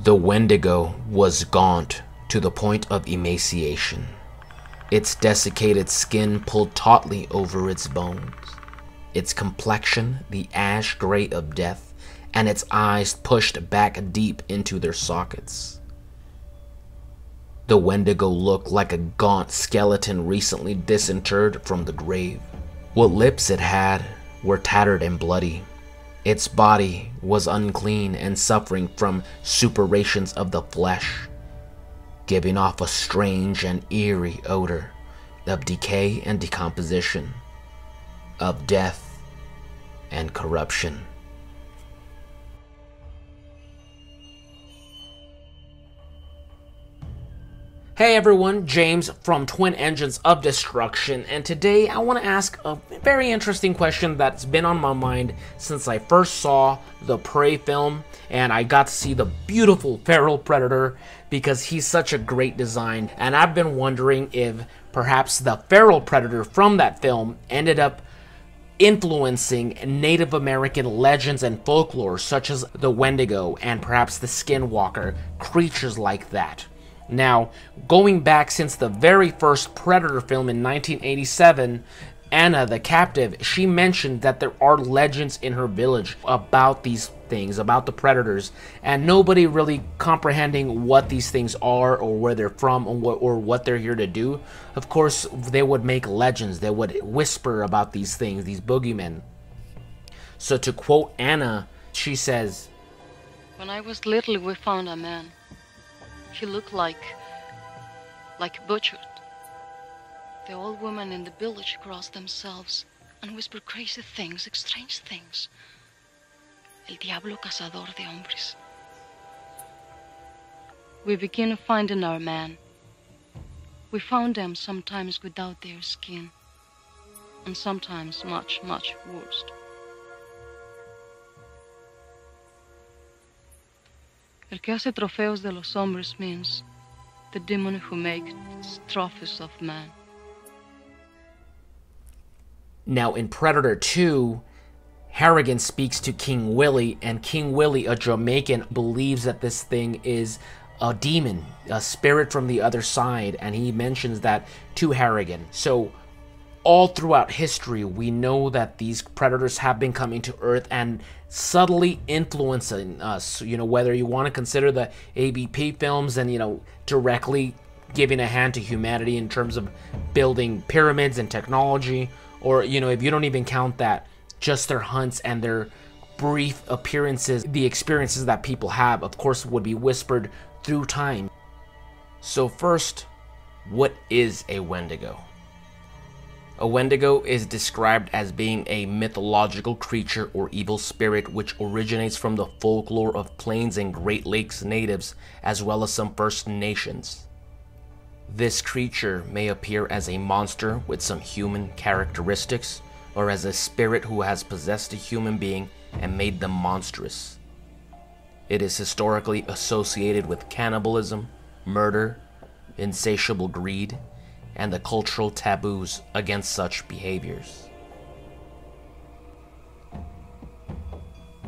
The Wendigo was gaunt to the point of emaciation, its desiccated skin pulled tautly over its bones, its complexion the ash gray of death, and its eyes pushed back deep into their sockets. The Wendigo looked like a gaunt skeleton recently disinterred from the grave. What lips it had were tattered and bloody. Its body was unclean and suffering from suppurations of the flesh, giving off a strange and eerie odor of decay and decomposition, of death and corruption. Hey everyone, James from Twin Engines of Destruction, and today I want to ask a very interesting question that's been on my mind since I first saw the Prey film and I got to see the beautiful feral predator because he's such a great design, and I've been wondering if perhaps the feral predator from that film ended up influencing Native American legends and folklore such as the Wendigo and perhaps the Skinwalker, creatures like that. Now, going back since the very first Predator film in 1987, Anna the captive, she mentioned that there are legends in her village about these things, about the predators, and nobody really comprehending what these things are or where they're from or what they're here to do. Of course, they would make legends, they would whisper about these things, these boogeymen. So to quote Anna, she says, "When I was little, we found a man. He looked like butchered. The old women in the village crossed themselves and whispered crazy things, strange things. El diablo cazador de hombres." We began finding our man. We found them sometimes without their skin, and sometimes much, much worse. El que hace trofeos de los hombres means the demon who makes trophies of man. Now in Predator 2, Harrigan speaks to King Willie, and King Willie, a Jamaican, believes that this thing is a demon, a spirit from the other side, and he mentions that to Harrigan. So all throughout history, we know that these predators have been coming to Earth and subtly influencing us. You know, whether you want to consider the AVP films and, you know, directly giving a hand to humanity in terms of building pyramids and technology, or, you know, if you don't even count that, just their hunts and their brief appearances, the experiences that people have, of course, would be whispered through time. So first, what is a Wendigo? A Wendigo is described as being a mythological creature or evil spirit which originates from the folklore of Plains and Great Lakes natives as well as some First Nations. This creature may appear as a monster with some human characteristics or as a spirit who has possessed a human being and made them monstrous. It is historically associated with cannibalism, murder, insatiable greed, and the cultural taboos against such behaviors.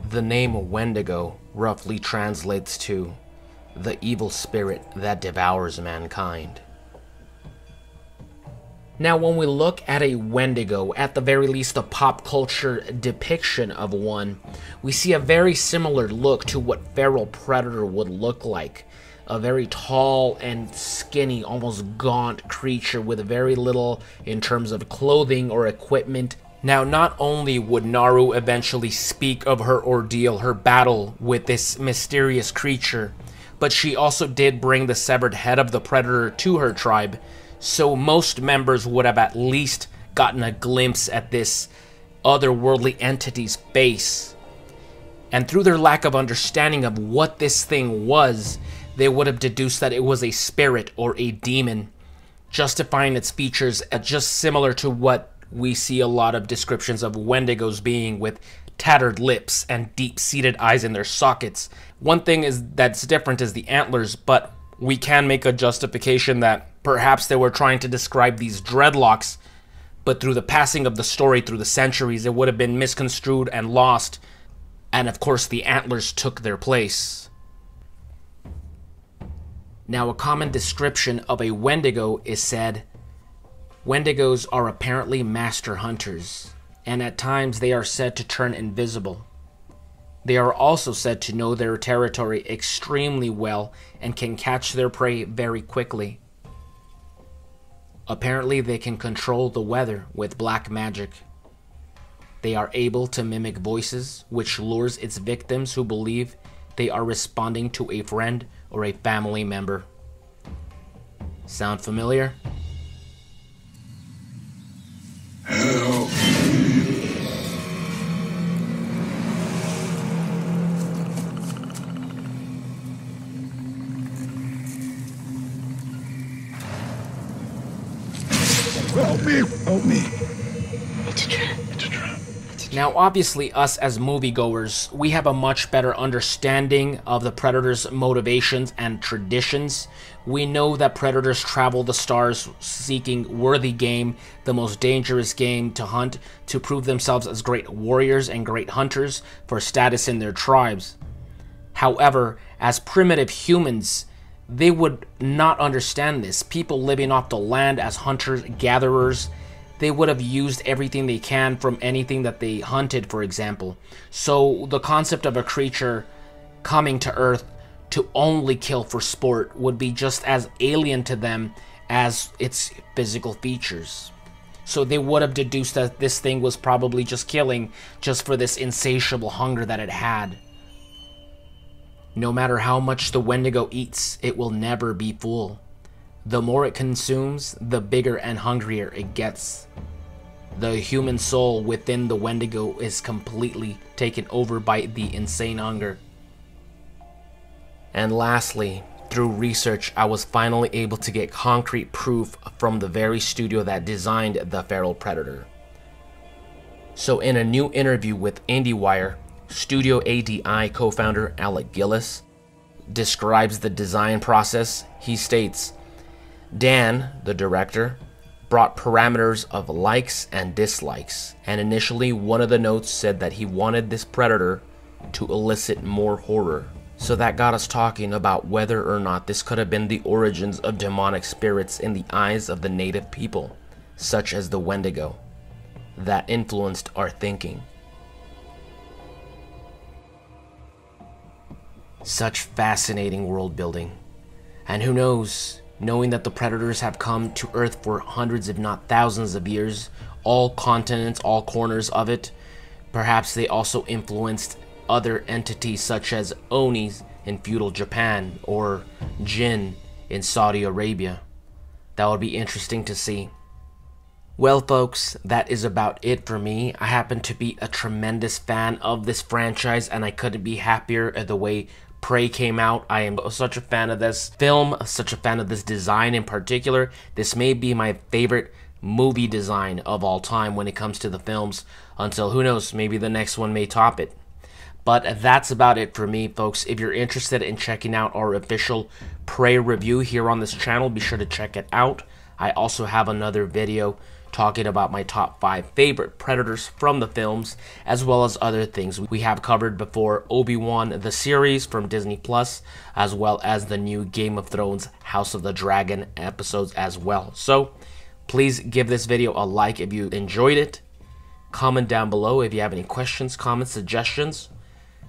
The name Wendigo roughly translates to the evil spirit that devours mankind. Now, when we look at a Wendigo, at the very least a pop culture depiction of one, we see a very similar look to what feral predator would look like. A very tall and skinny, almost gaunt creature with very little in terms of clothing or equipment. Now, not only would Naru eventually speak of her ordeal, her battle with this mysterious creature, but she also did bring the severed head of the predator to her tribe, so most members would have at least gotten a glimpse at this otherworldly entity's face. And through their lack of understanding of what this thing was, they would have deduced that it was a spirit or a demon, justifying its features as just similar to what we see a lot of descriptions of Wendigos being, with tattered lips and deep-seated eyes in their sockets. One thing that's different is the antlers, but we can make a justification that perhaps they were trying to describe these dreadlocks, but through the passing of the story through the centuries, it would have been misconstrued and lost, and of course the antlers took their place. Now, a common description of a Wendigo is said, Wendigos are apparently master hunters, and at times they are said to turn invisible. They are also said to know their territory extremely well and can catch their prey very quickly. Apparently, they can control the weather with black magic. They are able to mimic voices, which lures its victims who believe they are responding to a friend or a family member. Sound familiar? Help. Help me! Help me! It's a trap. It's a trap. Now, obviously, us as moviegoers, we have a much better understanding of the predator's motivations and traditions. We know that predators travel the stars seeking worthy game, the most dangerous game to hunt, to prove themselves as great warriors and great hunters for status in their tribes. However, as primitive humans, they would not understand this. People living off the land as hunters, gatherers, they would have used everything they can from anything that they hunted, for example. So the concept of a creature coming to Earth to only kill for sport would be just as alien to them as its physical features. So they would have deduced that this thing was probably just killing just for this insatiable hunger that it had. No matter how much the Wendigo eats, it will never be full. The more it consumes, the bigger and hungrier it gets. The human soul within the Wendigo is completely taken over by the insane hunger. And lastly, through research, I was finally able to get concrete proof from the very studio that designed the feral predator. So in a new interview with IndieWire, Studio ADI co-founder Alec Gillis describes the design process. He states, Dan, the director, brought parameters of likes and dislikes, and initially one of the notes said that he wanted this predator to elicit more horror. So that got us talking about whether or not this could have been the origins of demonic spirits in the eyes of the native people, such as the Wendigo, that influenced our thinking. Such fascinating world building. And who knows, knowing that the predators have come to Earth for hundreds if not thousands of years, all continents, all corners of it, perhaps they also influenced other entities such as Onis in feudal Japan or Jinn in Saudi Arabia. That would be interesting to see. Well folks, that is about it for me. I happen to be a tremendous fan of this franchise and I couldn't be happier at the way Prey came out. I am such a fan of this film, such a fan of this design in particular. This may be my favorite movie design of all time when it comes to the films, until who knows, maybe the next one may top it. But that's about it for me, folks. If you're interested in checking out our official Prey review here on this channel, be sure to check it out. I also have another video talking about my top 5 favorite predators from the films, as well as other things we have covered before: Obi-Wan the series from Disney Plus, as well as the new Game of Thrones House of the Dragon episodes as well. So please give this video a like if you enjoyed it. Comment down below if you have any questions, comments, suggestions.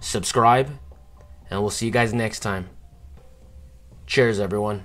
Subscribe, and we'll see you guys next time. Cheers, everyone.